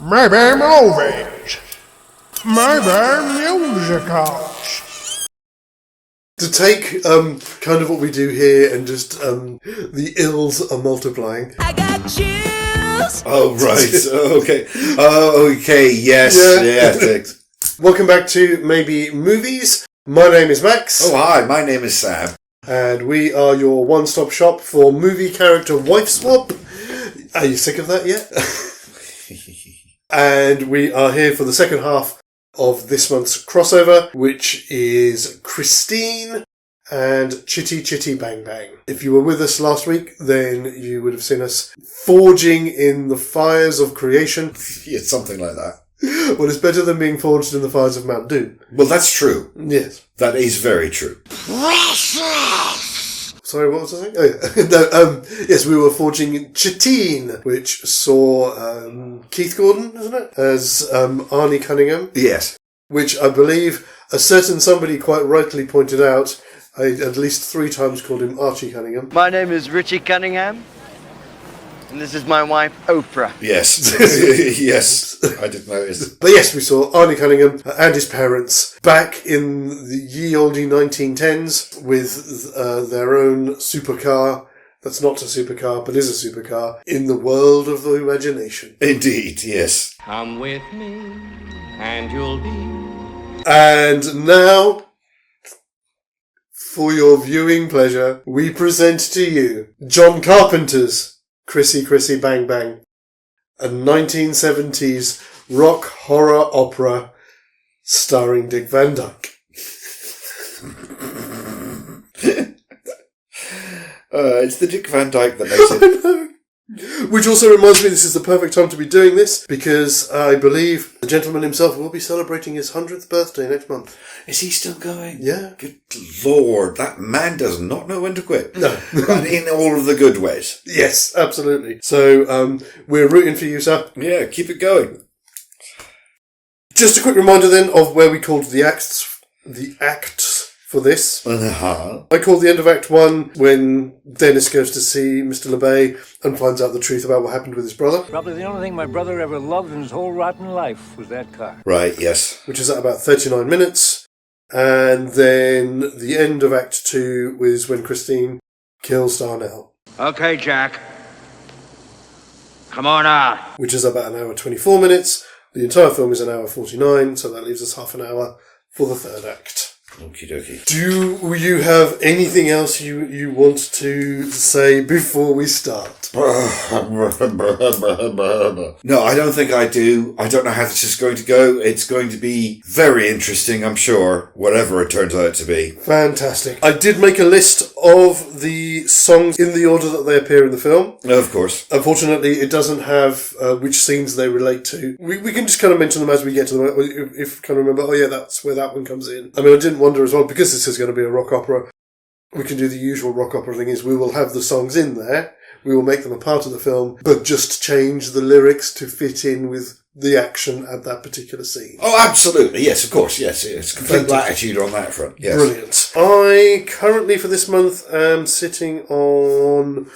Maybe movies. Maybe musicals. To take kind of what we do here and just the ills are multiplying. I got chills. Oh, right. Okay. Okay. Yes. Yeah. Welcome back to Maybe Movies. My name is Max. Oh, hi. My name is Sam. And we are your one-stop shop for movie character wife swap. Are you sick of that yet? And we are here for the second half of this month's crossover, which is Christine and Chitty-Chitty Bang-Bang. If you were with us last week, then you would have seen us forging in the fires of creation. Yeah, something like that. Well, it's better than being forged in the fires of Mount Doom. Well, that's true. Yes. That is very true. Sorry, what was I saying? Oh, yeah. Yes, we were forging Chittine, which saw Keith Gordon, isn't it? As Arnie Cunningham. Yes. Which I believe a certain somebody quite rightly pointed out. I at least 3 times called him Archie Cunningham. My name is Richie Cunningham, and this is my wife, Oprah. Yes. Yes, I did notice. But yes, we saw Arnie Cunningham and his parents back in the ye olde 1910s with their own supercar. That's not a supercar, but is a supercar in the world of the imagination. Indeed, yes. Come with me, and you'll be... And now, for your viewing pleasure, we present to you John Carpenter's Chrissy-Chrissy Bang-Bang, a 1970s rock horror opera starring Dick Van Dyke. It's the Dick Van Dyke that makes it. I know. Which also reminds me this is the perfect time to be doing this, because I believe the gentleman himself will be celebrating his 100th birthday next month. Is he still going? Yeah. Good Lord, that man does not know when to quit. No. But in all of the good ways. Yes, absolutely. So, we're rooting for you, sir. Yeah, keep it going. Just a quick reminder then of where we called the acts for this. Uh-huh. I called the end of Act 1 when Dennis goes to see Mr. LeBay and finds out the truth about what happened with his brother. Probably the only thing my brother ever loved in his whole rotten life was that car. Right, yes. Which is at about 39 minutes. And then the end of Act 2 is when Christine kills Darnell. Okay, Jack. Come on out. Which is about an hour 24 minutes. The entire film is an hour 49, so that leaves us half an hour for the third act. Okie dokie. Do you have anything else you want to say before we start? No, I don't think I do. I don't know how this is going to go. It's going to be very interesting, I'm sure, whatever it turns out to be. Fantastic. I did make a list of the songs in the order that they appear in the film. Of course. Unfortunately, it doesn't have which scenes they relate to. We can just kind of mention them as we get to them. If you kind of remember, oh yeah, that's where that one comes in. I mean, I didn't wonder as well, because this is going to be a rock opera, we can do the usual rock opera thing is we will have the songs in there, we will make them a part of the film, but just change the lyrics to fit in with the action at that particular scene. Oh, absolutely. Yes, of course. Yes, it's complete latitude on that front. Yes. Brilliant. I currently for this month am sitting on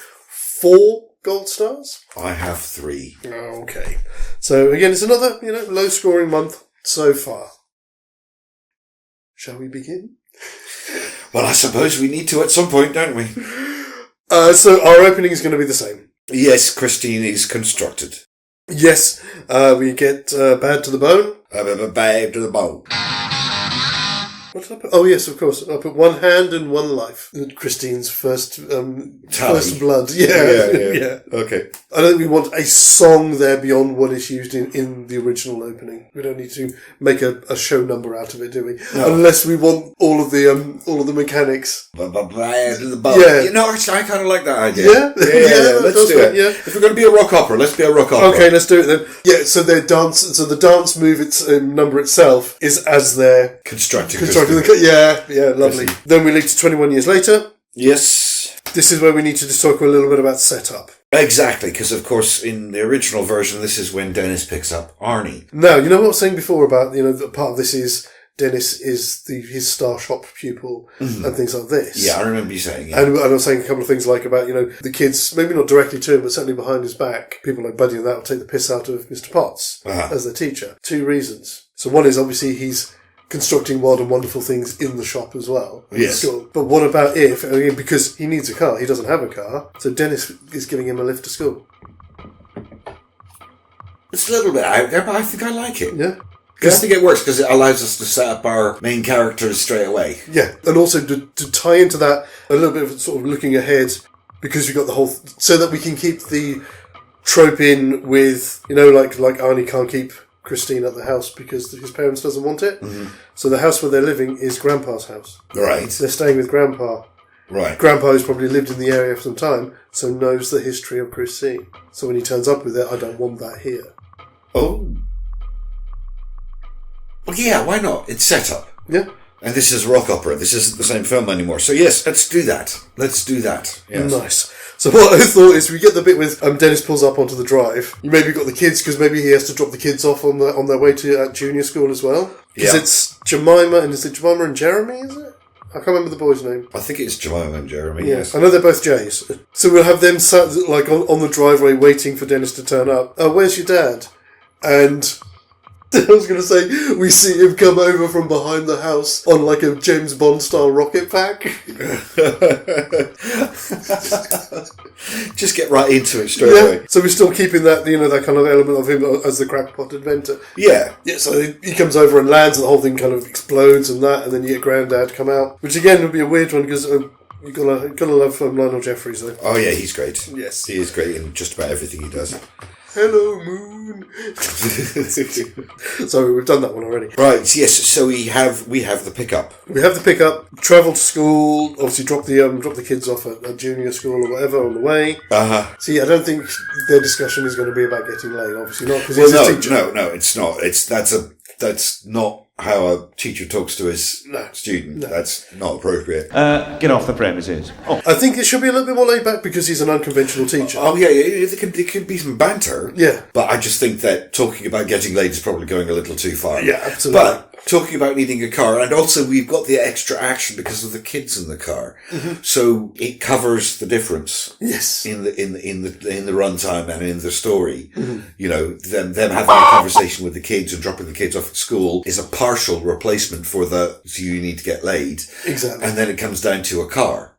4 gold stars. I have 3. Okay. So again, it's another, low scoring month so far. Shall we begin? Well, I suppose we need to at some point, don't we? So our opening is going to be the same. Yes, Christine is constructed. Yes, we get bad to the bone. Bad to the bone. What did I put? Oh, yes, of course. I put 1 hand and 1 life. Christine's first blood. Yeah. Okay. I don't think we want a song there beyond what is used in the original opening. We don't need to make a show number out of it, do we? No. Unless we want all of the mechanics. Bad to the bone. Yeah. Actually, I kind of like that idea. Yeah? Yeah. Let's do it. Yeah. If we're going to be a rock opera, let's be a rock opera. Okay, let's do it then. Yeah, so the dance move number itself is as they're constructing. Yeah, lovely. Chrissy. Then we lead to 21 years later. Yes. This is where we need to just talk a little bit about setup. Exactly, because of course in the original version, this is when Dennis picks up Arnie. Now, you know what I was saying before about, that part of this is Dennis is his star shop pupil and things like this. Yeah, I remember you saying. Yeah. And I was saying a couple of things like about, the kids, maybe not directly to him, but certainly behind his back, people like Buddy and that will take the piss out of Mr. Potts as their teacher. 2 reasons. So one is obviously he's constructing wild and wonderful things in the shop as well. Yes. School. But what about because he needs a car, he doesn't have a car, so Dennis is giving him a lift to school. It's a little bit out there, but I think I like it. Yeah. I think it works because it allows us to set up our main characters straight away. Yeah, and also to tie into that a little bit of sort of looking ahead, because you've got the whole... so that we can keep the trope in with, like Arnie can't keep Christine at the house because his parents doesn't want it. Mm-hmm. So the house where they're living is Grandpa's house. Right. They're staying with Grandpa. Right. Grandpa has probably lived in the area for some time, so knows the history of Chrissy. So when he turns up with it, I don't want that here. Oh. Well, yeah, why not? It's set up. Yeah. And this is rock opera. This isn't the same film anymore. So yes, let's do that. Let's do that. Yes. Nice. So what I thought is we get the bit with Dennis pulls up onto the drive. You maybe got the kids because maybe he has to drop the kids off on their way to junior school as well. Because it's Jemima and is it Jemima and Jeremy? Is it? I can't remember the boy's name. I think it's Jemima and Jeremy. Yeah. Yes. I know they're both J's. So we'll have them sat like on the driveway waiting for Dennis to turn up. Oh, where's your dad? And I was going to say, we see him come over from behind the house on like a James Bond style rocket pack. Just get right into it straight away. So we're still keeping that, that kind of element of him as the crackpot inventor. Yeah. Yeah, so he comes over and lands and the whole thing kind of explodes and that, and then you get Grandad come out. Which again would be a weird one because you've got to love Lionel Jeffries though. Oh yeah, he's great. Yes. He is great in just about everything he does. Hello, Moon. Sorry, we've done that one already. Right, yes, so we have the pickup. We have the pickup, travel to school, obviously drop the kids off at junior school or whatever on the way. Uh-huh. See, I don't think their discussion is going to be about getting laid, obviously not, because he's a teacher. No, it's not. That's not how a teacher talks to his student. No. That's not appropriate. Get off the premises. Oh. I think it should be a little bit more laid back because he's an unconventional teacher. Oh yeah, there could be some banter. Yeah. But I just think that talking about getting laid is probably going a little too far. Yeah, absolutely. But talking about needing a car, and also we've got the extra action because of the kids in the car, so it covers the difference. Yes. In the runtime and in the story, them having a conversation with the kids and dropping the kids off at school is a partial replacement for so you need to get laid. Exactly. And then it comes down to a car,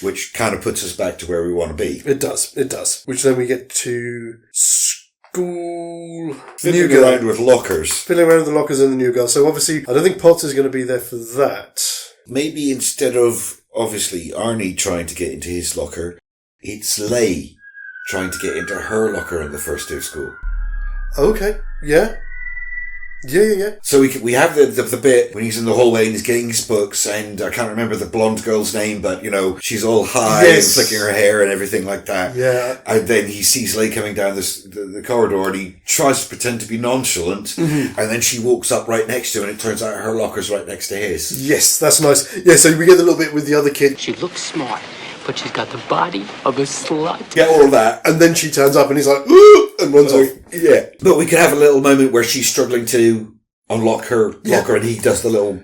which kind of puts us back to where we want to be. It does. Which then we get to school. Fiddling around with lockers. Fiddling around with the lockers and the new girl. So obviously, I don't think Potts is going to be there for that. Maybe instead of, obviously, Arnie trying to get into his locker, it's Leigh trying to get into her locker on the first day of school. Okay. Yeah. Yeah. So we have the bit when he's in the hallway and he's getting his books, and I can't remember the blonde girl's name, but she's all high and flicking her hair and everything like that. Yeah. And then he sees Leigh coming down the corridor, and he tries to pretend to be nonchalant, and then she walks up right next to him, and it turns out her locker's right next to his. Yes, that's nice. Yeah, so we get the little bit with the other kid. She looks smart, but she's got the body of a slut. Get all of that. And then she turns up and he's like, ooh, and runs off. Yeah. But we could have a little moment where she's struggling to unlock her locker, and he does the little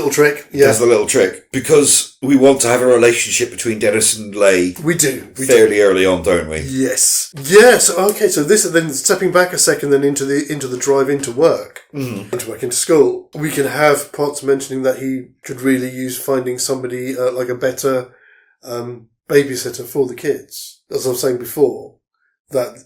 trick. Yeah. Does the little trick. Because we want to have a relationship between Dennis and Leigh. We do. Fairly early on, don't we? Yes. Yes. Okay. So this is then stepping back a second, then into the drive into work, into work into school. We can have Potts mentioning that he could really use finding somebody like a better babysitter for the kids. As I was saying before, that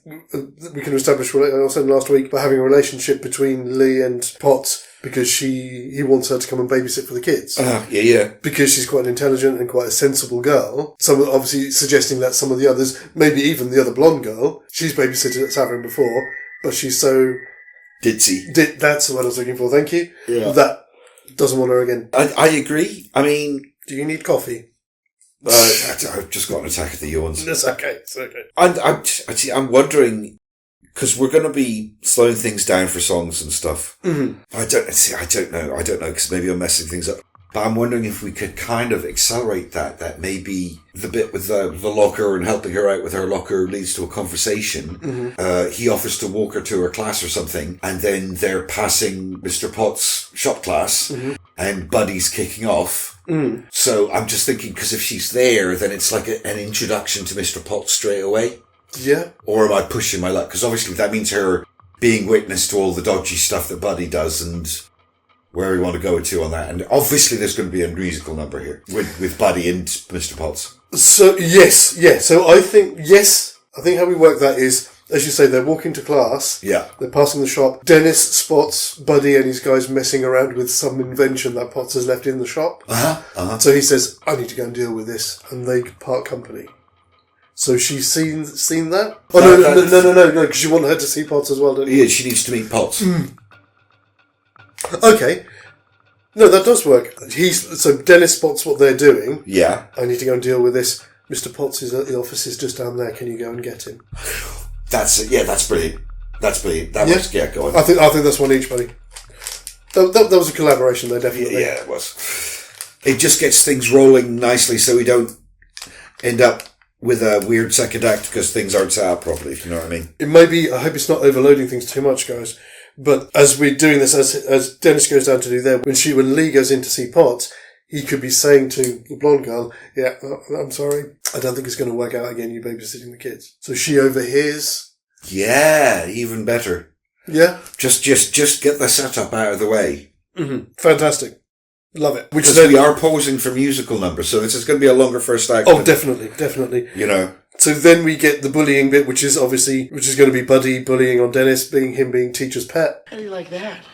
we can establish, I was saying last week, by having a relationship between Leigh and Potts, because he wants her to come and babysit for the kids. Yeah. Because she's quite an intelligent and quite a sensible girl. Some obviously suggesting that some of the others, maybe even the other blonde girl, she's babysitted at Xadrum before, but she's so ditzy. That's what I was looking for. Thank you. Yeah. That doesn't want her again. I agree. I mean, do you need coffee? I've just got an attack of the yawns. It's okay. It's okay. I'm wondering, because we're going to be slowing things down for songs and stuff. Mm-hmm. I don't know, because maybe I'm messing things up. But I'm wondering if we could kind of accelerate that maybe the bit with the locker and helping her out with her locker leads to a conversation. Mm-hmm. He offers to walk her to her class or something, and then they're passing Mr. Potts' shop class. Mm-hmm. and Buddy's kicking off. So I'm just thinking, because if she's there, then it's like an introduction to Mr. Potts straight away. Yeah. Or am I pushing my luck? Because obviously that means her being witness to all the dodgy stuff that Buddy does and where we want to go to on that. And obviously there's going to be a musical number here with Buddy and Mr. Potts. So, yes. So I think how we work that is, as you say, they're walking to class. Yeah. They're passing the shop. Dennis spots Buddy and his guys messing around with some invention that Potts has left in the shop. So he says, I need to go and deal with this. And they part company. So she's seen that? Oh, no, because you want her to see Potts as well, don't you? Yeah, she needs to meet Potts. Okay. No, that does work. So Dennis spots what they're doing. Yeah. I need to go and deal with this. Mr. Potts is at the office, is just down there. Can you go and get him? That's brilliant. That works. Yeah, go on. I think that's one each, buddy. That was a collaboration there, definitely. Yeah, it was. It just gets things rolling nicely so we don't end up with a weird second act because things aren't set up properly, if you know what I mean. It may be, I hope it's not overloading things too much, guys. But as we're doing this, as Dennis goes down to do there, when Lee goes in to see Potts, he could be saying to the blonde girl, yeah, I'm sorry, I don't think it's going to work out again, you babysitting the kids. So she overhears. Yeah, even better. Yeah. Just get the setup out of the way. Mm-hmm. Fantastic. Love it. Because we are posing for musical numbers, so this is going to be a longer first act. Oh, definitely. You know. So then we get the bullying bit, which is going to be Buddy bullying on Dennis, him being teacher's pet. How do you like that?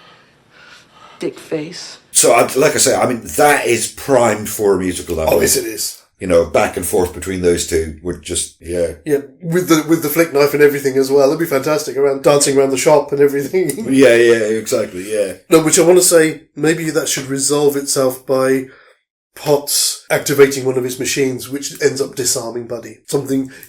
Dick face. So, like I say, I mean, that is primed for a musical number. Oh, yes, it is. You know, back and forth between those two would just, yeah. Yeah, with the flick knife and everything as well. That'd be fantastic, dancing around the shop and everything. Yeah, exactly, yeah. No, which I want to say, maybe that should resolve itself by Potts activating one of his machines, which ends up disarming Buddy.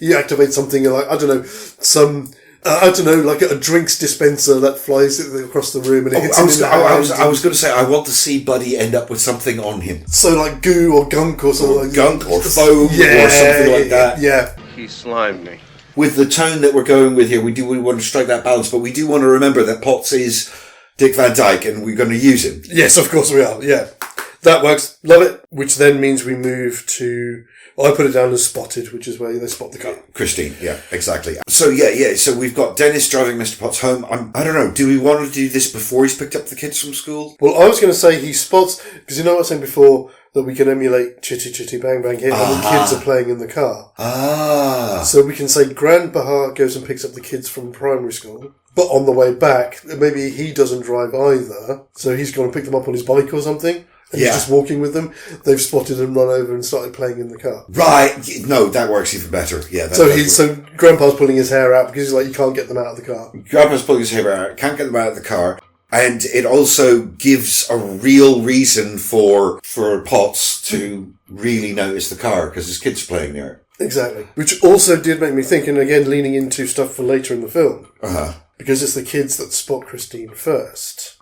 You activate something like, like a drinks dispenser that flies across the room and it hits him in the hand. I was going to say, I want to see Buddy end up with something on him. So like goo or gunk or something like gunk or foam or something like that. Yeah. He slimed me. With the tone that we're going with here, we want to strike that balance, but we do want to remember that Potts is Dick Van Dyke and we're going to use him. Yes, of course we are, yeah. That works. Love it. Which then means we move to... I put it down as spotted, which is where they spot the car. Christine, yeah, exactly. So, so we've got Dennis driving Mr. Potts home. I don't know, do we want to do this before he's picked up the kids from school? Well, I was going to say he spots... Because you know what I was saying before, that we can emulate Chitty-Chitty Bang-Bang here, and the kids are playing in the car. So we can say Grand Bahar goes and picks up the kids from primary school, but on the way back, maybe he doesn't drive either, so he's going to pick them up on his bike or something. And he's just walking with them. They've spotted him, run over and started playing in the car. Right. No, that works even better. Yeah. So Grandpa's pulling his hair out because he's like, you can't get them out of the car. Grandpa's pulling his hair out, can't get them out of the car. And it also gives a real reason for Potts to really notice the car because his kids are playing there. Exactly. Which also did make me think, and again, leaning into stuff for later in the film. Because it's the kids that spot Christine first.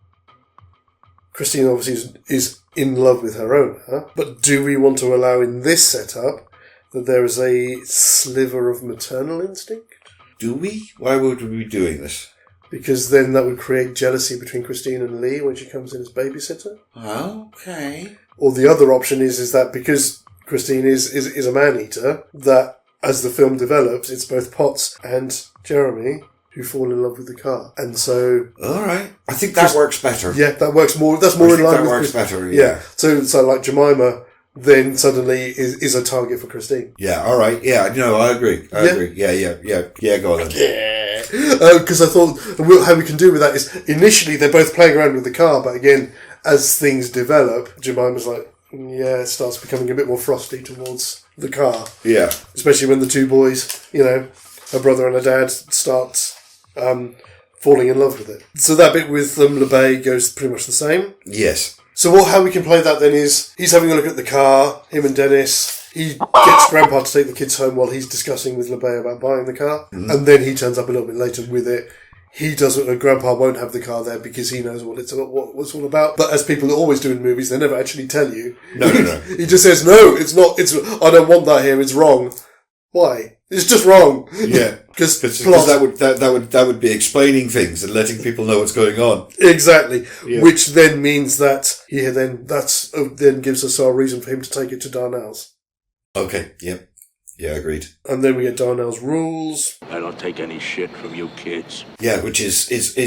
Christine obviously is in love with her owner, but do we want to allow in this setup that there is a sliver of maternal instinct? Do we? Why would we be doing this? Because then that would create jealousy between Christine and Lee when she comes in as babysitter. Okay. Or the other option is that because Christine is a man-eater, that as the film develops, it's both Potts and Jeremy who fall in love with the car. And so... All right. I think that works better. Yeah, that works more. That's more in line with... that works better, yeah. So like Jemima then suddenly is a target for Christine. Yeah, all right. Yeah, no, I agree. I agree. Yeah, go on then. Yeah. Because I thought how we can do with that is initially they're both playing around with the car, but again, as things develop, Jemima's like, it starts becoming a bit more frosty towards the car. Yeah. Especially when the two boys, her brother and her dad start falling in love with it. So that bit with LeBay goes pretty much the same. Yes. So how we can play that then is he's having a look at the car, him and Dennis. He gets Grandpa to take the kids home while he's discussing with LeBay about buying the car. Mm-hmm. And then he turns up a little bit later with it. Grandpa won't have the car there because he knows what it's all about. But as people always do in movies, they never actually tell you. No. He just says, no, it's not, I don't want that here, it's wrong. Why? It's just wrong. Yeah, Because that would be explaining things and letting people know what's going on. Exactly. Yeah. Which then means that then gives us our reason for him to take it to Darnell's. Okay. Yep. Yeah, agreed. And then we get Darnell's rules. I don't take any shit from you kids. Yeah, which is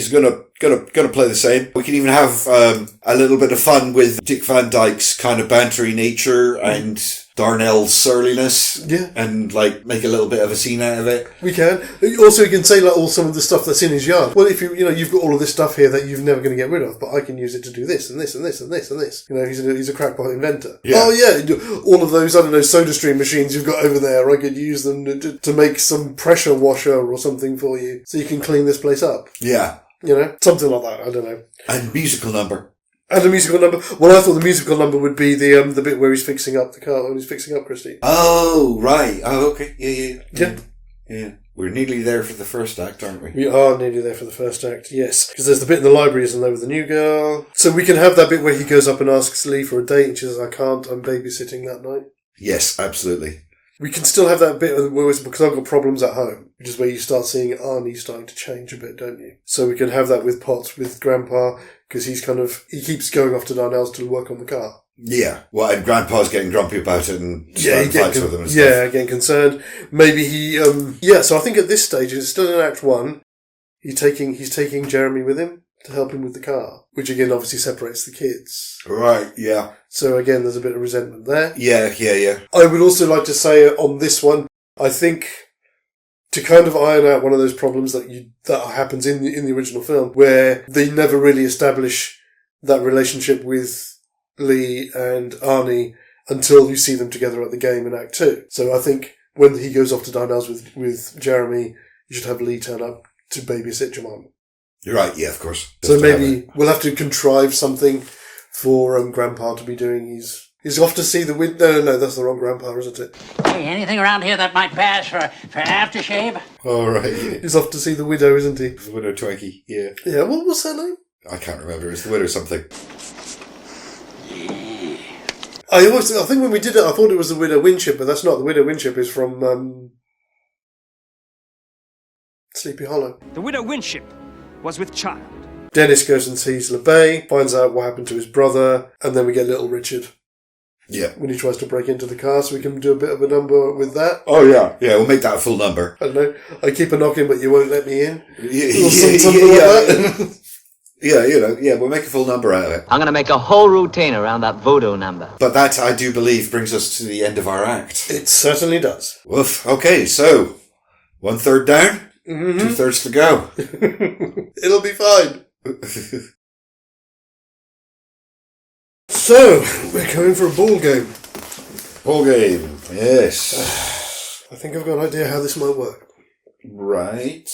gonna play the same. We can even have a little bit of fun with Dick Van Dyke's kind of bantery nature and Darnell's surliness. Yeah. And like make a little bit of a scene out of it. We can. Also, you can say like all some of the stuff that's in his yard. Well, if you've got all of this stuff here that you're never going to get rid of, but I can use it to do this and this and this and this and this. He's a crackpot inventor. Yeah. Oh yeah, all of those, I don't know, soda stream machines you've got over there, I could use them to make some pressure washer or something for you so you can clean this place up. Yeah. Something like that. I don't know. And musical number. And the musical number. Well, I thought the musical number would be the bit where he's fixing up the car, when he's fixing up Christine. Oh, right. Oh, okay. Yeah. We're nearly there for the first act, aren't we? We are nearly there for the first act, yes. Because there's the bit in the library, isn't there, with the new girl. So we can have that bit where he goes up and asks Lee for a date, and she says, I can't, I'm babysitting that night. Yes, absolutely. We can still have that bit where it's because I've got problems at home, which is where you start seeing Arnie starting to change a bit, don't you? So we can have that with Potts, with Grandpa, because he keeps going off to Darnell's to work on the car. Yeah. Well, and Grandpa's getting grumpy about it and starting fights with him and stuff. Yeah, getting concerned. Maybe he, so I think at this stage, it's still in Act 1, he's taking Jeremy with him to help him with the car, which again obviously separates the kids. Right, yeah. So again, there's a bit of resentment there. Yeah. I would also like to say on this one, I think to kind of iron out one of those problems that happens in the original film, where they never really establish that relationship with Lee and Arnie until you see them together at the game in Act 2. So I think when he goes off to Darnell's with Jeremy, you should have Lee turn up to babysit Jemima. You're right, yeah, of course. So maybe we'll have to contrive something for Grandpa to be doing. He's off to see the widow. No, that's the wrong Grandpa, isn't it? Hey, anything around here that might pass for aftershave? Oh, right, yeah. He's off to see the widow, isn't he? The Widow Twinkie, yeah. Yeah, what was her name? I can't remember. It's the Widow something. I think when we did it, I thought it was the Widow Winship, but that's not. The Widow Winship is from Sleepy Hollow. The Widow Winship was with child. Dennis goes and sees LeBay, finds out what happened to his brother, and then we get Little Richard. Yeah. When he tries to break into the car, so we can do a bit of a number with that. Oh, yeah. Yeah, we'll make that a full number. I don't know. I keep a knocking, but you won't let me in. Yeah, Something like that. Yeah, we'll make a full number out of it. I'm going to make a whole routine around that voodoo number. But that, I do believe, brings us to the end of our act. It certainly does. Woof. Okay, so 1/3 down, 2/3 to go. It'll be fine. So, we're going for a ball game. Ball game, yes. I think I've got an idea how this might work. Right.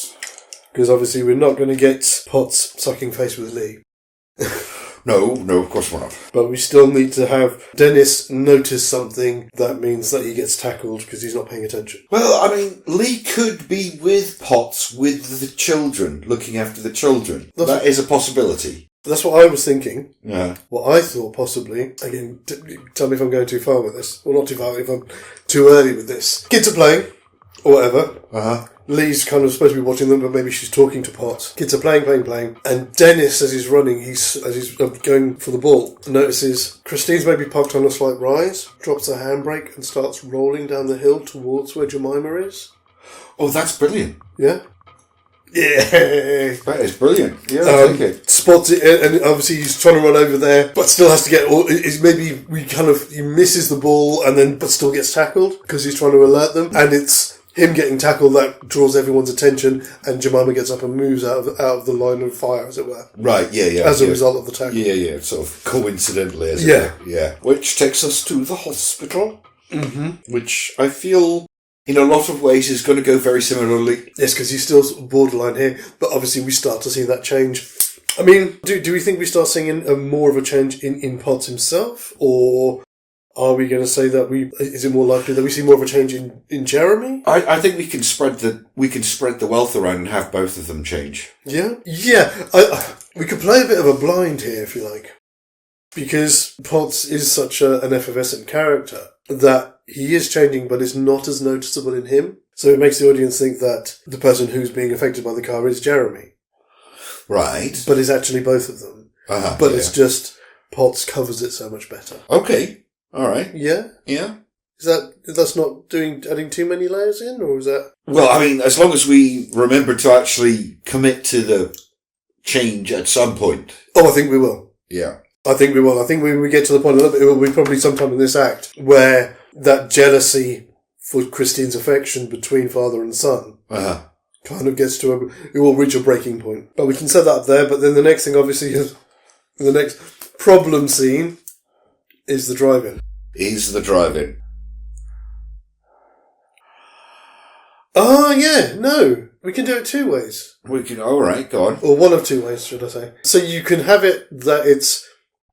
Because obviously we're not going to get Potts sucking face with Lee. No, of course we're not. But we still need to have Dennis notice something that means that he gets tackled because he's not paying attention. Well, I mean, Lee could be with Potts with the children, looking after the children. That is a possibility. That's what I was thinking. Yeah. What I thought possibly, again, tell me if I'm going too far with this. Well, not too far, if I'm too early with this. Kids are playing, or whatever. Uh-huh. Lee's kind of supposed to be watching them, but maybe she's talking to Potts. Kids are playing. And Dennis, as he's running, as he's going for the ball, notices Christine's maybe parked on a slight rise, drops her handbrake and starts rolling down the hill towards where Jemima is. Oh, that's brilliant. Yeah? Yeah. That is brilliant. Yeah, I take it. Spots it, and obviously he's trying to run over there, but still has to get. Maybe he misses the ball, but still gets tackled because he's trying to alert them, and it's him getting tackled that draws everyone's attention, and Jemima gets up and moves out of the line of fire, as it were. Right. Yeah. As a result of the tackle. Yeah. Sort of coincidentally, as it were. Yeah. Which takes us to the hospital, which I feel, in a lot of ways, is going to go very similarly. Yes, because he's still borderline here, but obviously we start to see that change. I mean, do we think we start seeing more of a change in Potts himself, or are we going to say that is it more likely that we see more of a change in Jeremy? I think we can spread the wealth around and have both of them change. Yeah. We could play a bit of a blind here, if you like. Because Potts is such an effervescent character. that he is changing, but it's not as noticeable in him. So it makes the audience think that the person who's being affected by the car is Jeremy. Right. But it's actually both of them. But it's just Potts covers it so much better. Okay. All right. Yeah? Yeah. That's not adding too many layers in, or is that? Well, I mean, as long as we remember to actually commit to the change at some point. Oh, I think we will. Yeah. I think we will. I think when we get to the point, it will be probably sometime in this act, where that jealousy for Christine's affection between father and son kind of gets to it will reach a breaking point. But we can set that up there, but then the next thing, obviously, is the next problem scene is the drive-in. Oh, yeah, no. We can do it two ways. We can, all right, go on. Or one of two ways, should I say. So you can have it that it's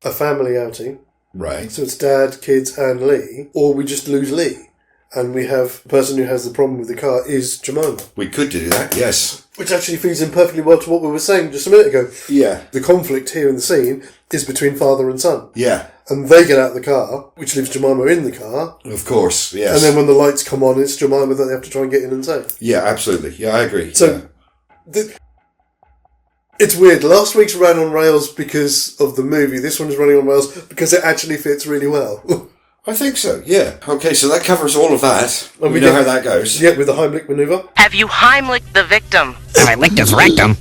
a family outing. Right. So it's Dad, kids, and Lee. Or we just lose Lee. And we have the person who has the problem with the car is Jemima. We could do that, yes. Which actually feeds in perfectly well to what we were saying just a minute ago. Yeah. The conflict here in the scene is between father and son. Yeah. And they get out of the car, which leaves Jemima in the car. Of course, yes. And then when the lights come on, it's Jemima that they have to try and get in and save. Yeah, absolutely. Yeah, I agree. So, it's weird. Last week's ran on rails because of the movie. This one is running on rails because it actually fits really well. I think so, yeah. Okay, so that covers all of that. And we know how that goes. Yeah, with the Heimlich manoeuvre. Have you Heimlich the victim? Have I licked his rectum?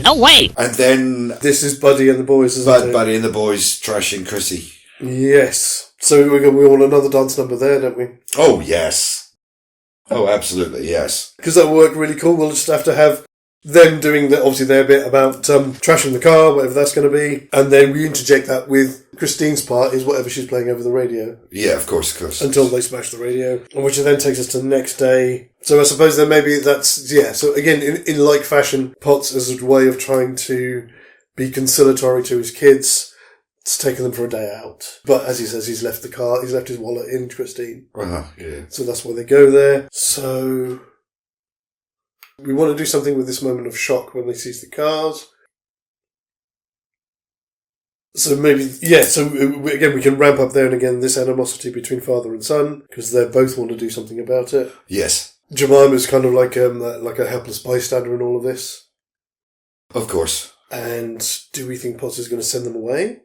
No way! And then This is Buddy and the boys, isn't it? Buddy and the boys trashing Chrissy. Yes. So we want another dance number there, don't we? Oh, yes. Oh, absolutely, yes. Because that will work really cool. We'll just have to have them doing obviously their bit about trashing the car, whatever that's going to be, and then we interject that with Christine's part is whatever she's playing over the radio. Yeah, of course. Until they smash the radio, which then takes us to the next day. So I suppose then maybe that's, yeah, so again, in like fashion, Potts as a way of trying to be conciliatory to his kids, it's taken them for a day out. But as he says, he's left his wallet in Christine. Yeah. So that's why they go there. So we want to do something with this moment of shock when they seize the cars. So maybe, yeah, so again, we can ramp up there and again this animosity between father and son, because they both want to do something about it. Yes. Jemima's kind of like a helpless bystander in all of this. Of course. And do we think Potts is going to send them away?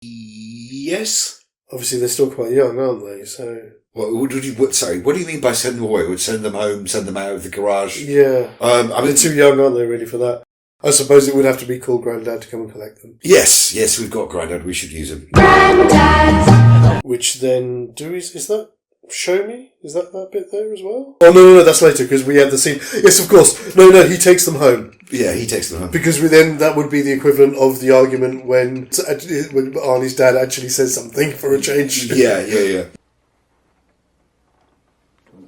Yes. Obviously, they're still quite young, aren't they? So. What do you mean by send them away? Would send them home, send them out of the garage? Yeah. They're too young, aren't they, really, for that? I suppose it would have to be called Grandad to come and collect them. Yes, we've got Grandad. We should use him. Grandad! Which then, is that Show Me? Is that bit there as well? Oh, no, that's later, because we had the scene. Yes, of course. No, he takes them home. Yeah, he takes them home. Because that would be the equivalent of the argument when Arnie's dad actually says something for a change. Yeah.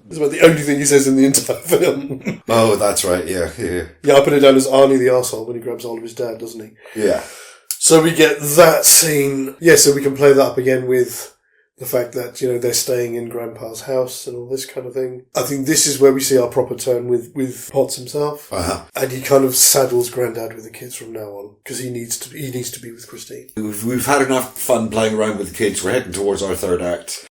It's about the only thing he says in the entire film. Oh, that's right, yeah. Yeah, I put it down as Arnie the arsehole when he grabs hold of his dad, doesn't he? Yeah. So we get that scene. Yeah, so we can play that up again with the fact that, they're staying in Grandpa's house and all this kind of thing. I think this is where we see our proper turn with Potts himself. Uh-huh. And he kind of saddles Grandad with the kids from now on, because he needs to be with Christine. We've had enough fun playing around with the kids. We're heading towards our third act.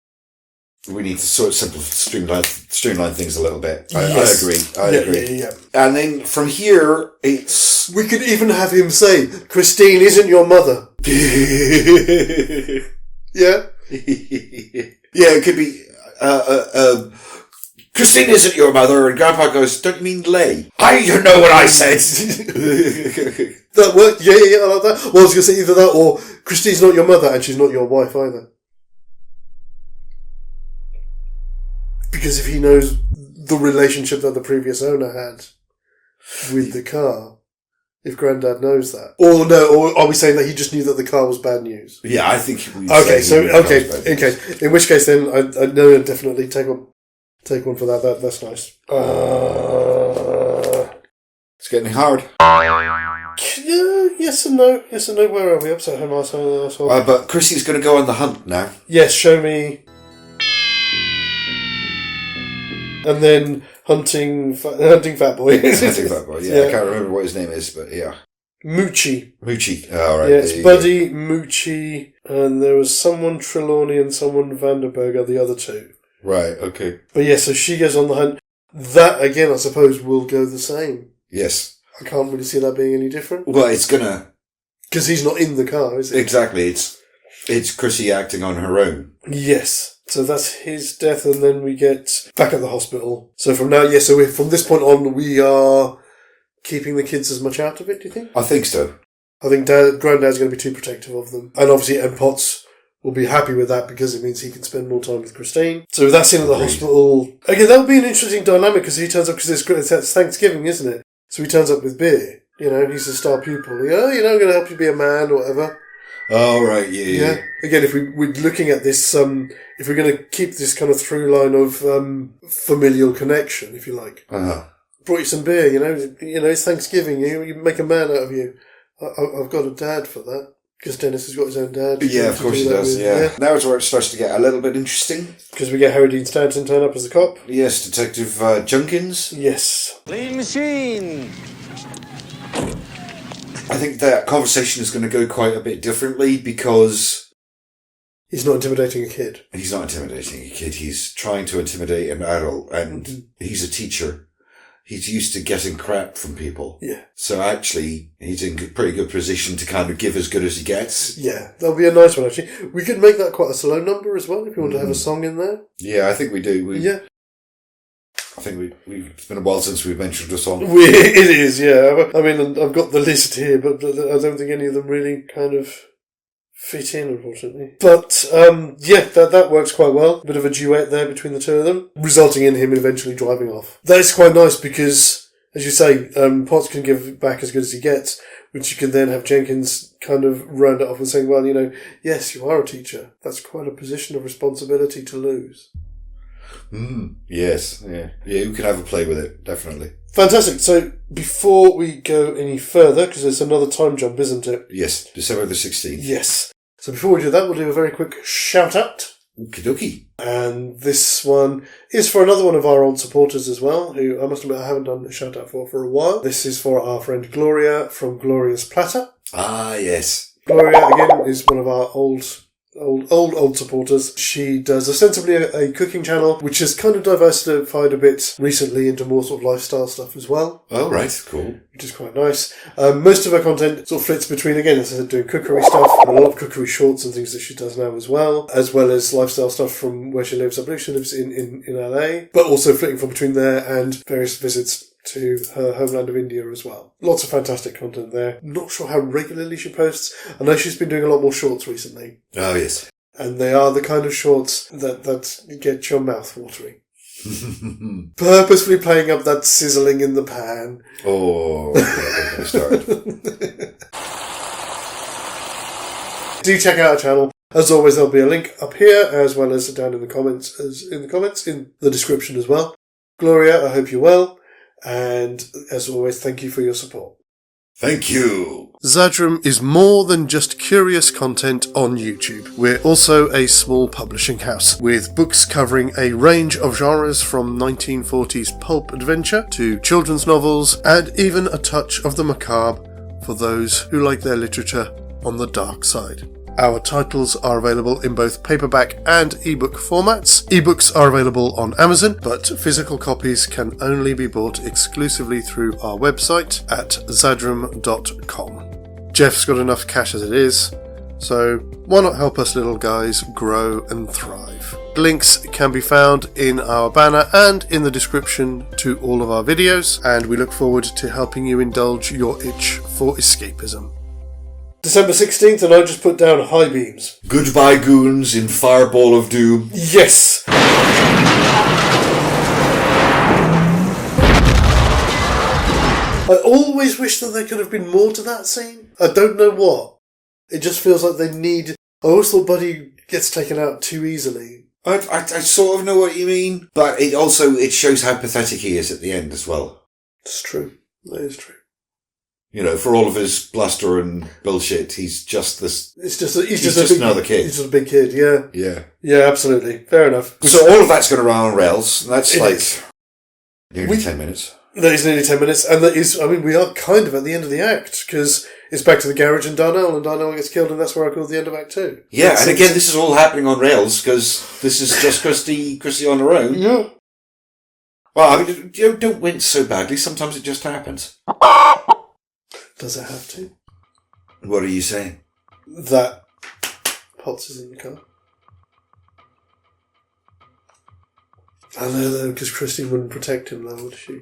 We need to sort of streamline things a little bit. Yes. I agree. Yeah. And then from here, it's... We could even have him say, Christine isn't your mother. Yeah? Yeah, it could be, Christine isn't your mother, and Grandpa goes, don't you mean Lay? I don't know what I said. That worked, yeah, I like that. Well, I was going to say either that or Christine's not your mother and she's not your wife either. Because if he knows the relationship that the previous owner had with the car, if Grandad knows that. Or are we saying that he just knew that the car was bad news? Yeah, I think we in which case then, I know definitely take one for that. That's nice. It's getting hard. Yeah, yes and no. Where are we? Upset home, arsehole. But Chrissy's going to go on the hunt now. Yes, show me. And then hunting Fat Boy. Hunting Fat Boy, yeah. I can't remember what his name is, but yeah. Moochie. Moochie. All right. Yeah, it's Buddy, Moochie, and there was someone Trelawney and someone Vanderberg are the other two. Right, okay. But yeah, so she goes on the hunt. That, again, I suppose, will go the same. Yes. I can't really see that being any different. Well, it's gonna... Because he's not in the car, is he? Exactly. It's Chrissy acting on her own. Yes. So that's his death, and then we get back at the hospital. So from now, from this point on, we are keeping the kids as much out of it, do you think? I think so. I think Granddad's going to be too protective of them. And obviously, M. Potts will be happy with that because it means he can spend more time with Christine. So with that scene at the hospital, again, that'll be an interesting dynamic because he turns up, because it's Thanksgiving, isn't it? So he turns up with beer. He's a star pupil. I'm going to help you be a man or whatever. Oh, right, yeah. Again, if we're looking at this, if we're going to keep this kind of through line of familial connection, if you like. Uh-huh. Brought you some beer, it's Thanksgiving, you make a man out of you. I've got a dad for that. Because Dennis has got his own dad. Yeah, of course he does, yeah. Now it's where it starts to get a little bit interesting. Because we get Harry Dean Stanton turn up as the cop. Yes, Detective Junkins. Yes. Clean machine. I think that conversation is going to go quite a bit differently because... He's not intimidating a kid. He's not intimidating a kid. He's trying to intimidate an adult, and he's a teacher. He's used to getting crap from people. Yeah. So actually, he's in a pretty good position to kind of give as good as he gets. Yeah, that'll be a nice one, actually. We could make that quite a slow number as well, if you want to have a song in there. Yeah, I think we do. Yeah. I think it's been a while since we've mentioned a song. It is, yeah. I mean, I've got the list here, but I don't think any of them really kind of fit in, unfortunately. But, that works quite well. A bit of a duet there between the two of them, resulting in him eventually driving off. That is quite nice because, as you say, Potts can give back as good as he gets, which you can then have Jenkins kind of round it off and saying, well, yes, you are a teacher. That's quite a position of responsibility to lose. Yes, yeah. Yeah, you can have a play with it, definitely. Fantastic. So, before we go any further, because it's another time jump, isn't it? Yes, December the 16th. Yes. So before we do that, we'll do a very quick shout-out. Okie dokie. And this one is for another one of our old supporters as well, who I must admit I haven't done a shout-out for a while. This is for our friend Gloria from Gloria's Platter. Ah, yes. Gloria, again, is one of our old supporters. She does ostensibly a cooking channel, which has kind of diversified a bit recently into more sort of lifestyle stuff as well. Oh, right, cool. Which is quite nice. Most of her content sort of flits between, again, as I said, doing cookery stuff, and a lot of cookery shorts and things that she does now as well as lifestyle stuff from where she lives. I believe she lives in LA, but also flitting from between there and various visits to her homeland of India as well. Lots of fantastic content there. Not sure how regularly she posts. I know she's been doing a lot more shorts recently. Oh, yes. And they are the kind of shorts that get your mouth watering. Purposefully playing up that sizzling in the pan. Oh, okay, don't start. Do check out our channel. As always, there'll be a link up here, as well as down in the comments, in the description as well. Gloria, I hope you're well. And as always, thank you for your support. Thank you. Xadrum is more than just curious content on YouTube. We're also a small publishing house with books covering a range of genres from 1940s pulp adventure to children's novels and even a touch of the macabre for those who like their literature on the dark side. Our titles are available in both paperback and ebook formats. Ebooks are available on Amazon, but physical copies can only be bought exclusively through our website at xadrum.com. Jeff's got enough cash as it is, so why not help us little guys grow and thrive? Links can be found in our banner and in the description to all of our videos, and we look forward to helping you indulge your itch for escapism. December 16th, and I just put down high beams. Goodbye, goons, in Fireball of Doom. Yes! I always wish that there could have been more to that scene. I don't know what. It just feels like they need... I always thought Buddy gets taken out too easily. I sort of know what you mean, but it shows how pathetic he is at the end as well. It's true. That is true. For all of his bluster and bullshit, he's just this... He's just another kid. He's just a big kid, yeah. Yeah. Yeah, absolutely. Fair enough. So all of that's going to run on rails, and that's nearly 10 minutes. That is nearly 10 minutes, and that is, I mean, we are kind of at the end of the act, because it's back to the garage and Darnell gets killed, and that's where I call the end of Act 2. Yeah, and again, this is all happening on rails, because this is just Chrissy on her own. Yeah. Well, I mean, don't wince so badly, sometimes it just happens. Does it have to? What are you saying? That Potts is in the car. I know, because Christine wouldn't protect him, though, would she?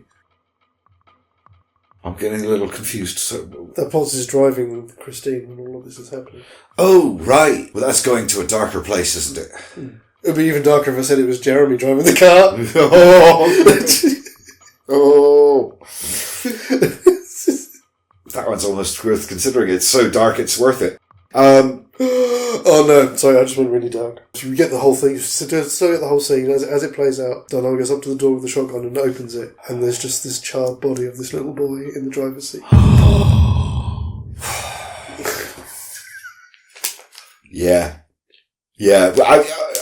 I'm getting a little confused. So, That Potts is driving Christine when all of this is happening. oh, right. Well, that's going to a darker place, isn't it? It would be even darker if I said it was Jeremy driving the car. Oh. That one's almost worth considering. It's so dark, it's worth it. Oh no, sorry, I just went really dark. So we get the whole thing, still get the whole scene as it plays out. Darnell goes up to the door with the shotgun and opens it, and there's just this charred body of this little boy in the driver's seat. Yeah.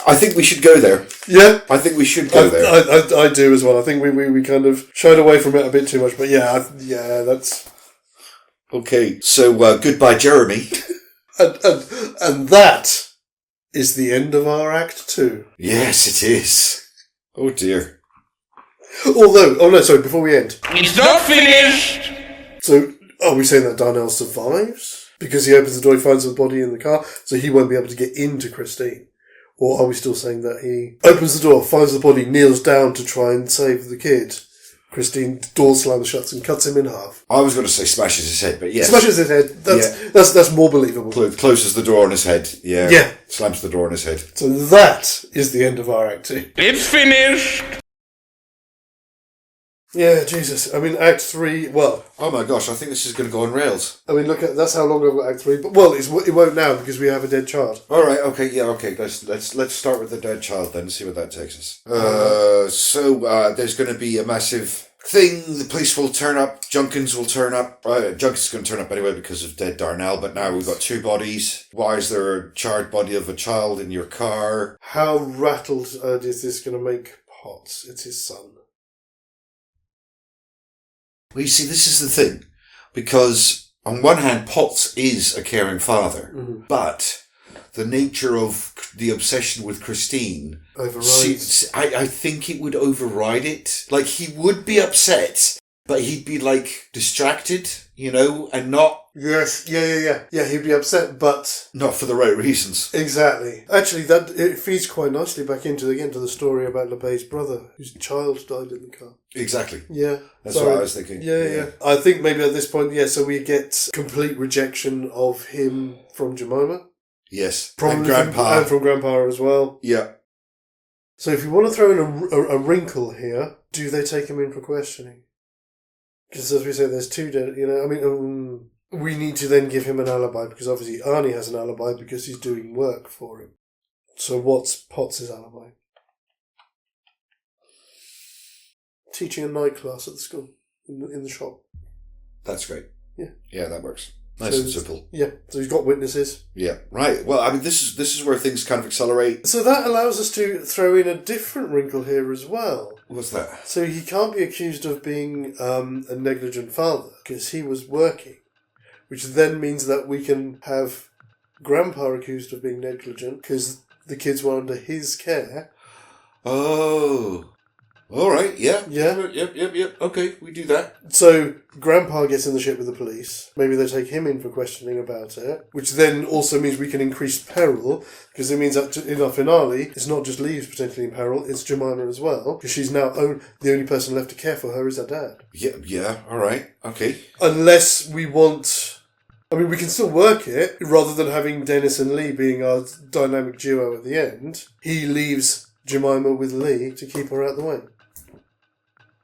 I think we should go there. Yeah, I think we should go there. I do as well. I think we kind of shied away from it a bit too much, but yeah, that's Okay, so goodbye, Jeremy. and that is the end of our Act 2. Yes, it is. Oh dear. Although, oh no, sorry, before we end. It's not finished! So, are we saying that Darnell survives? Because he opens the door, he finds the body in the car, so he won't be able to get into Christine? Or are we still saying that he opens the door, finds the body, kneels down to try and save the kid? Christine, door slams shut and cuts him in half. I was going to say smashes his head, but yes. Smashes his head. That's more believable. Closes the door on his head. Yeah. Yeah. Slams the door on his head. So that is the end of our Act 2. It's finished! Yeah, Jesus. I mean, Act 3, well... Oh my gosh, I think this is going to go on rails. I mean, look at that's how long I've got Act 3. But, well, it won't now because we have a dead child. All right, okay, yeah, okay. Let's start with the dead child then and see where that takes us. So there's going to be a massive thing. The police will turn up. Junkins will turn up. Junkins is going to turn up anyway because of dead Darnell. But now we've got two bodies. Why is there a charred body of a child in your car? How rattled is this going to make Potts? It's his son. Well, you see, this is the thing. Because on one hand, Potts is a caring father. Mm-hmm. But the nature of the obsession with Christine... Overrides. I think it would override it. Like, he would be upset, but he'd be, like, distracted, you know, and not... Yes, yeah. Yeah, he'd be upset, but... Not for the right reasons. Exactly. Actually, it feeds quite nicely back into the story about LeBay's brother, whose child died in the car. Exactly. Yeah. That's what I was thinking. Yeah. I think maybe at this point, so we get complete rejection of him from Jemima. Yes. Probably and Grandpa. And from Grandpa as well. Yeah. So if you want to throw in a wrinkle here, do they take him in for questioning? Because as we say, there's two dead, you know, I mean, we need to then give him an alibi, because obviously Arnie has an alibi because he's doing work for him. So what's Potts' alibi? Teaching a night class at the school, in the shop. That's great. Yeah. Yeah, that works. Nice and simple. Yeah, so he's got witnesses. Yeah, right. Well, I mean, this is where things kind of accelerate. So that allows us to throw in a different wrinkle here as well. What's that? So he can't be accused of being a negligent father, because he was working. Which then means that we can have Grandpa accused of being negligent, because the kids were under his care. Oh. All right, yeah. Yeah. Yep. Okay, we do that. So Grandpa gets in the ship with the police. Maybe they take him in for questioning about it, which then also means we can increase peril, because it means that in our finale, it's not just Lee's potentially in peril, it's Jemima as well, because she's now the only person left to care for her is her dad. Yeah, all right, okay. Unless we want... I mean, we can still work it, rather than having Dennis and Lee being our dynamic duo at the end. He leaves Jemima with Lee to keep her out the way.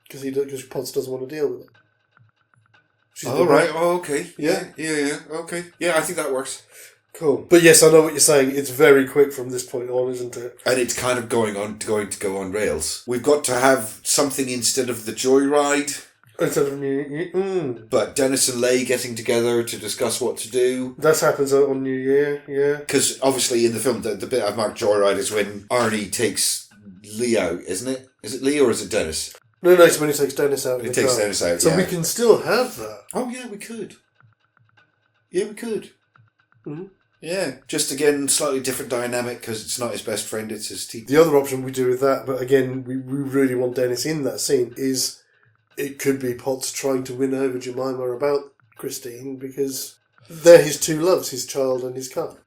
Because Potts doesn't want to deal with it. All right. Oh, okay. Yeah. Okay. Yeah, I think that works. Cool. But yes, I know what you're saying. It's very quick from this point on, isn't it? And it's kind of going to go on rails. We've got to have something instead of the joyride. Instead of But Dennis and Leigh getting together to discuss what to do. That happens on New Year, yeah. Because obviously in the film, the bit I've marked joyride is when Arnie takes Lee out, isn't it? Is it Lee or is it Dennis? No, it's when he takes Dennis out. He takes Dennis out, So we can still have that. Oh, yeah, we could. Yeah, we could. Mm-hmm. Yeah, just again, slightly different dynamic because it's not his best friend, it's his teacher. The other option we do with that, but again, we really want Dennis in that scene, is it could be Potts trying to win over Jemima about Christine because they're his two loves, his child and his car.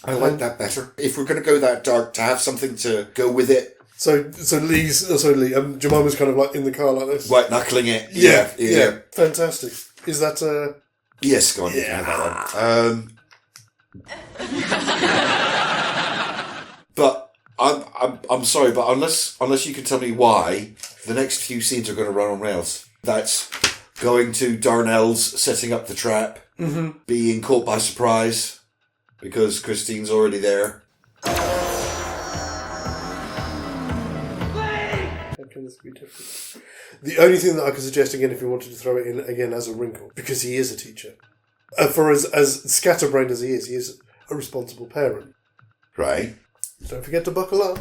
I like that better. If we're going to go that dark, to have something to go with it. So Jemima's kind of like in the car like this. White knuckling it. Yeah. Fantastic. Is that Yes, go on. Yeah. That one. But I'm sorry, but unless you can tell me why the next few scenes are going to run on rails. That's going to Darnell's, setting up the trap, being caught by surprise because Christine's already there. How can this be different? The only thing that I could suggest again, if you wanted to throw it in again as a wrinkle, because he is a teacher, for as scatterbrained as he is a responsible parent. Right. Don't forget to buckle up.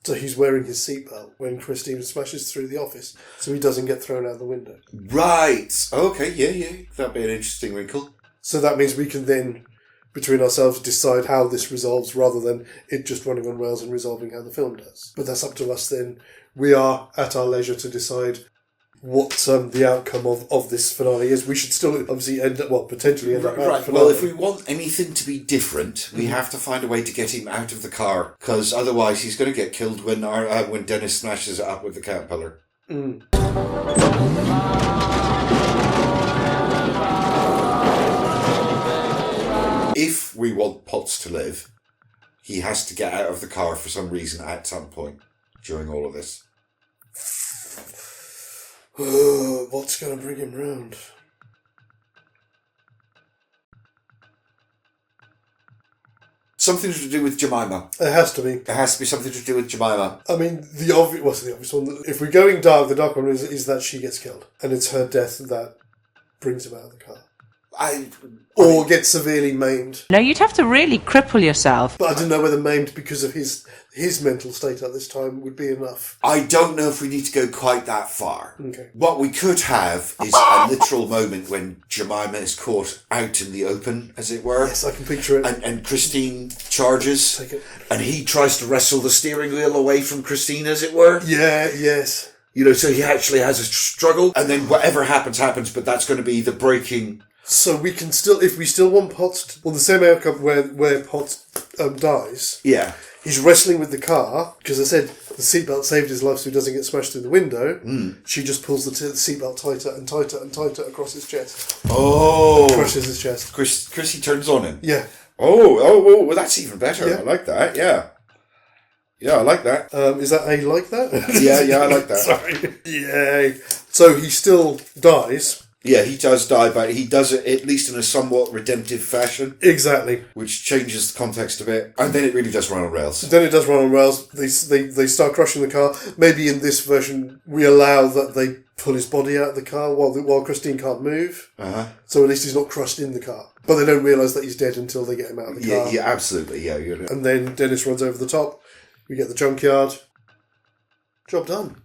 So he's wearing his seatbelt when Christine smashes through the office, so he doesn't get thrown out the window. Right. Okay. Yeah. That'd be an interesting wrinkle. So that means we can then, between ourselves, decide how this resolves rather than it just running on rails and resolving how the film does. But that's up to us then. We are at our leisure to decide what the outcome of this finale is. We should still obviously potentially end up right. at the Well, finale. if we want anything to be different, we have to find a way to get him out of the car, because otherwise he's going to get killed when Dennis smashes it up with the caterpillar. If we want Potts to live, he has to get out of the car for some reason at some point during all of this. What's going to bring him round? Something to do with Jemima. It has to be. It has to be something to do with Jemima. I mean, the obvious one. If we're going dark, the dark one is that she gets killed, and it's her death that brings him out of the car. Or gets severely maimed. No, you'd have to really cripple yourself. But I didn't know whether maimed because of his mental state at this time would be enough. I don't know if we need to go quite that far. Okay. What we could have is a literal moment when Jemima is caught out in the open, as it were. Yes, I can picture it. And Christine charges. Take it. And he tries to wrestle the steering wheel away from Christine, as it were. Yeah, yes. So he actually has a struggle. And then whatever happens, but that's going to be the breaking. So we can still, if we still want Potts, the same outcome where Potts dies. Yeah. He's wrestling with the car, because I said the seatbelt saved his life so he doesn't get smashed through the window. She just pulls the seatbelt tighter and tighter and tighter across his chest. Oh. Crushes his chest. Chrissy turns on him. Yeah. Oh, well, that's even better. Yeah. I like that, yeah. Yeah, I like that. Is that a like that? Yeah, I like that. Sorry. Yay. So he still dies. Yeah, he does die, but he does it at least in a somewhat redemptive fashion. Exactly. Which changes the context a bit. And then it really does run on rails. Then it does run on rails. They start crushing the car. Maybe in this version we allow that they pull his body out of the car while Christine can't move. Uh-huh. So at least he's not crushed in the car. But they don't realise that he's dead until they get him out of the car. Yeah, absolutely. Yeah. And then Dennis runs over the top. We get the junkyard. Job done.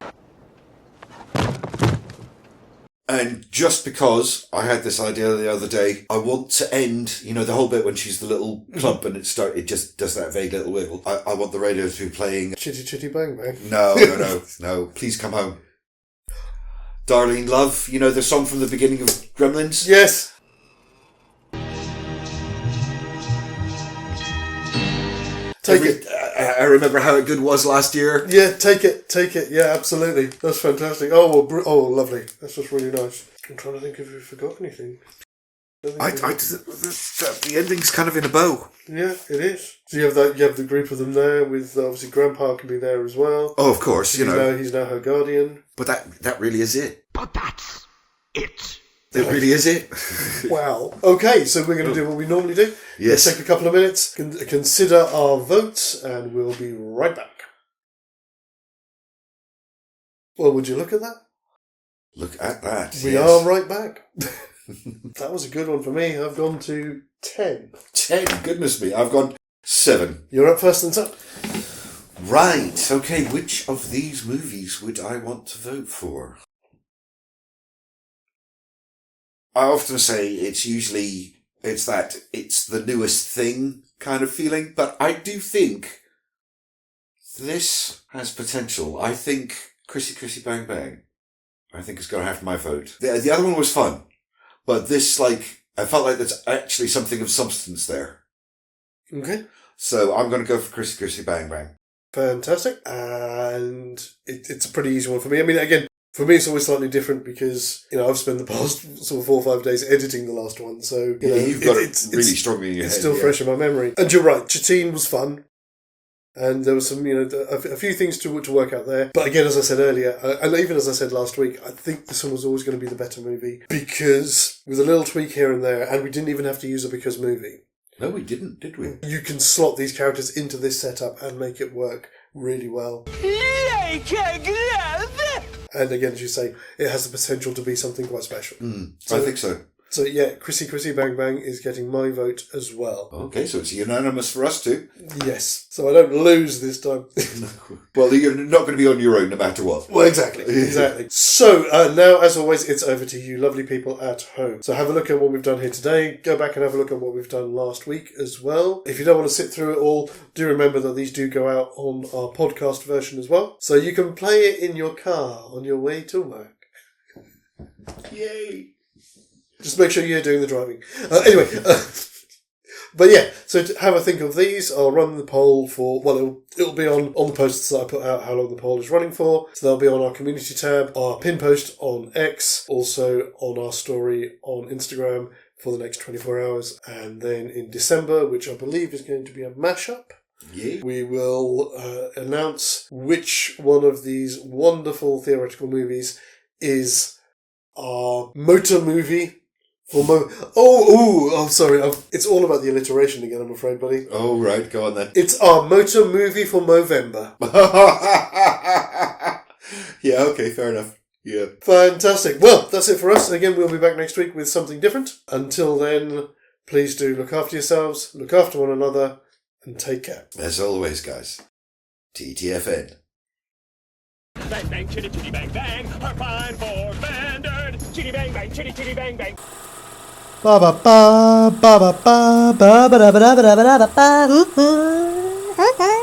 And just because I had this idea the other day, I want to end, the whole bit when she's the little clump and it just does that vague little wiggle. I want the radio to be playing Chitty-Chitty Bang-Bang. No. Please come home. Darling Love, the song from the beginning of Gremlins? Yes. Take it. I remember how good was last year. Yeah, take it. Yeah, absolutely. That's fantastic. Oh, lovely. That's just really nice. I'm trying to think if we forgot anything. The ending's kind of in a bow. Yeah, it is. So you have the group of them there with obviously Grandpa can be there as well. Oh, of course, he's now her guardian. But that really is it. But that's it. It really is it. Wow. Okay, so we're going to do what we normally do. Yes. Let's take a couple of minutes, consider our votes, and we'll be right back. Well, would you look at that? Look at that. We are right back. That was a good one for me. I've gone to 10. 10? Goodness me. I've gone 7. You're up first and up. Right, okay, which of these movies would I want to vote for? I often say it's the newest thing kind of feeling, but I do think this has potential. I think Chrissy-Chrissy Bang-Bang, I think it's going to have my vote. The other one was fun, but this, like, I felt like there's actually something of substance there. Okay. So I'm going to go for Chrissy-Chrissy Bang-Bang. Fantastic. And it's a pretty easy one for me. I mean, again, for me, it's always slightly different because, I've spent the past sort of 4 or 5 days editing the last one. So, you've got it really strongly in your head. It's still fresh in my memory. And you're right, Chitine was fun. And there was some, a few things to work out there. But again, as I said earlier, and even as I said last week, I think this one was always going to be the better movie. Because with a little tweak here and there, and we didn't even have to use a because movie. No, we didn't, did we? You can slot these characters into this setup and make it work really well. Like a glove! And again, as you say, it has the potential to be something quite special. I think so. So yeah, Chrissy-Chrissy Bang-Bang is getting my vote as well. Okay, so it's unanimous for us too. Yes, so I don't lose this time. Well, you're not going to be on your own no matter what. Well, exactly. So now, as always, it's over to you lovely people at home. So have a look at what we've done here today. Go back and have a look at what we've done last week as well. If you don't want to sit through it all, do remember that these do go out on our podcast version as well. So you can play it in your car on your way to work. Yay! Just make sure you're doing the driving. Anyway, but yeah, so to have a think of these, I'll run the poll for, it'll be on the posts that I put out how long the poll is running for. So they'll be on our community tab, our pin post on X, also on our story on Instagram for the next 24 hours. And then in December, which I believe is going to be a mashup, we will announce which one of these wonderful theoretical movies is our motor movie. Sorry. It's all about the alliteration again, I'm afraid, buddy. Oh, right. Go on then. It's our motor movie for Movember. Yeah, okay, fair enough. Yeah. Fantastic. Well, that's it for us. Again, we'll be back next week with something different. Until then, please do look after yourselves, look after one another, and take care. As always, guys, TTFN. Bang, bang, chitty, chitty, bang, bang. Our fine Four Fendered. Chitty, bang, bang, chitty, chitty, bang, bang. Ba ba ba ba ba ba ba ba ba ba ba ba ba ba ba.